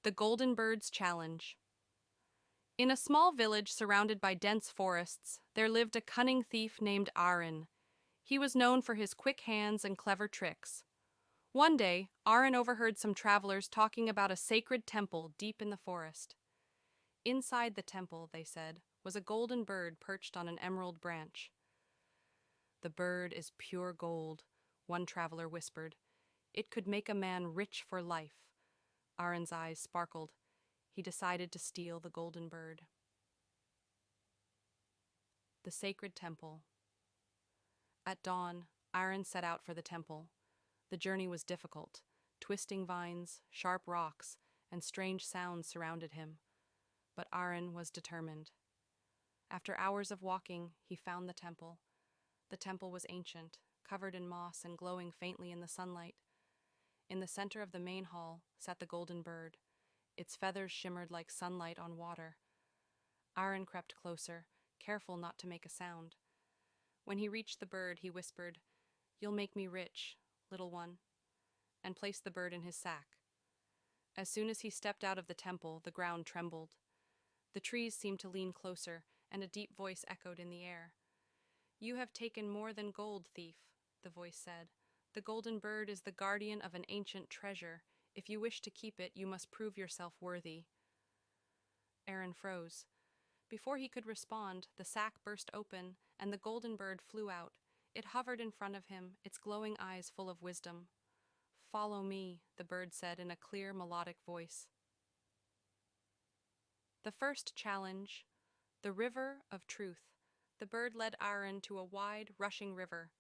The Golden Bird's Challenge. In a small village surrounded by dense forests, there lived a cunning thief named Arin. He was known for his quick hands and clever tricks. One day, Arin overheard some travelers talking about a sacred temple deep in the forest. Inside the temple, they said, was a golden bird perched on an emerald branch. "The bird is pure gold," one traveler whispered. "It could make a man rich for life." Arin's eyes sparkled. He decided to steal the golden bird. The Sacred Temple. At dawn, Arin set out for the temple. The journey was difficult. Twisting vines, sharp rocks, and strange sounds surrounded him. But Arin was determined. After hours of walking, he found the temple. The temple was ancient, covered in moss and glowing faintly in the sunlight. In the center of the main hall sat the golden bird. Its feathers shimmered like sunlight on water. Arin crept closer, careful not to make a sound. When he reached the bird, he whispered, "You'll make me rich, little one," and placed the bird in his sack. As soon as he stepped out of the temple, the ground trembled. The trees seemed to lean closer, and a deep voice echoed in the air. "You have taken more than gold, thief," the voice said. "The golden bird is the guardian of an ancient treasure. If you wish to keep it, you must prove yourself worthy." Arin froze. Before he could respond, the sack burst open, and the golden bird flew out. It hovered in front of him, its glowing eyes full of wisdom. "Follow me," the bird said in a clear, melodic voice. The first challenge, the River of Truth. The bird led Arin to a wide, rushing river.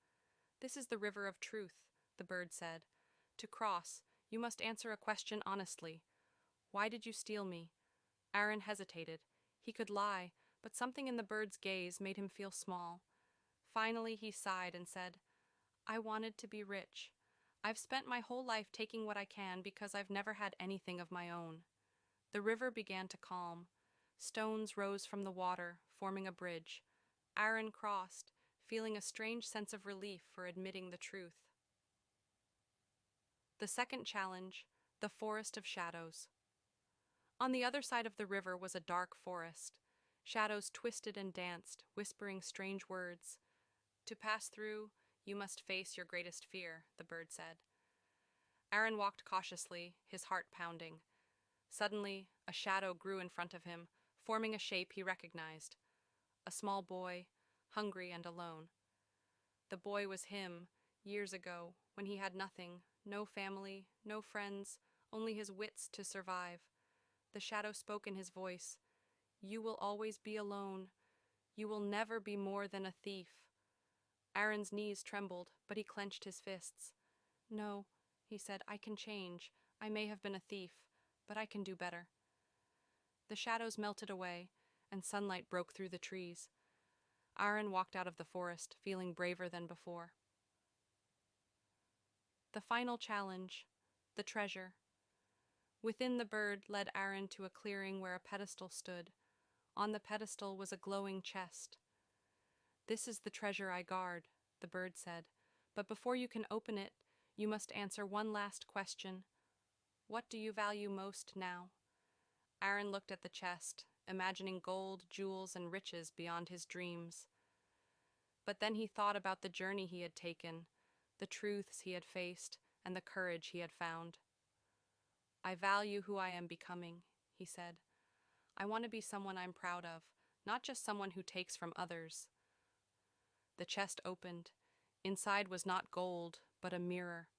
"This is the River of Truth," the bird said. "To cross, you must answer a question honestly. Why did you steal me?" Arin hesitated. He could lie, but something in the bird's gaze made him feel small. Finally, he sighed and said, "I wanted to be rich. I've spent my whole life taking what I can because I've never had anything of my own." The river began to calm. Stones rose from the water, forming a bridge. Arin crossed, feeling a strange sense of relief for admitting the truth. The second challenge, the Forest of Shadows. On the other side of the river was a dark forest. Shadows twisted and danced, whispering strange words. "To pass through, you must face your greatest fear," the bird said. Arin walked cautiously, his heart pounding. Suddenly, a shadow grew in front of him, forming a shape he recognized. A small boy, hungry and alone. The boy was him, years ago, when he had nothing, no family, no friends, only his wits to survive. The shadow spoke in his voice. "You will always be alone. You will never be more than a thief." Arin's knees trembled, but he clenched his fists. "No," he said, "I can change. I may have been a thief, but I can do better." The shadows melted away, and sunlight broke through the trees. Arin walked out of the forest, feeling braver than before. The final challenge, the treasure. Within, the bird led Arin to a clearing where a pedestal stood. On the pedestal was a glowing chest. "This is the treasure I guard," the bird said. "But before you can open it, you must answer one last question. What do you value most now?" Arin looked at the chest, imagining gold, jewels, and riches beyond his dreams. But then he thought about the journey he had taken, the truths he had faced, and the courage he had found. "I value who I am becoming," he said. "I want to be someone I'm proud of, not just someone who takes from others." The chest opened. Inside was not gold, but a mirror.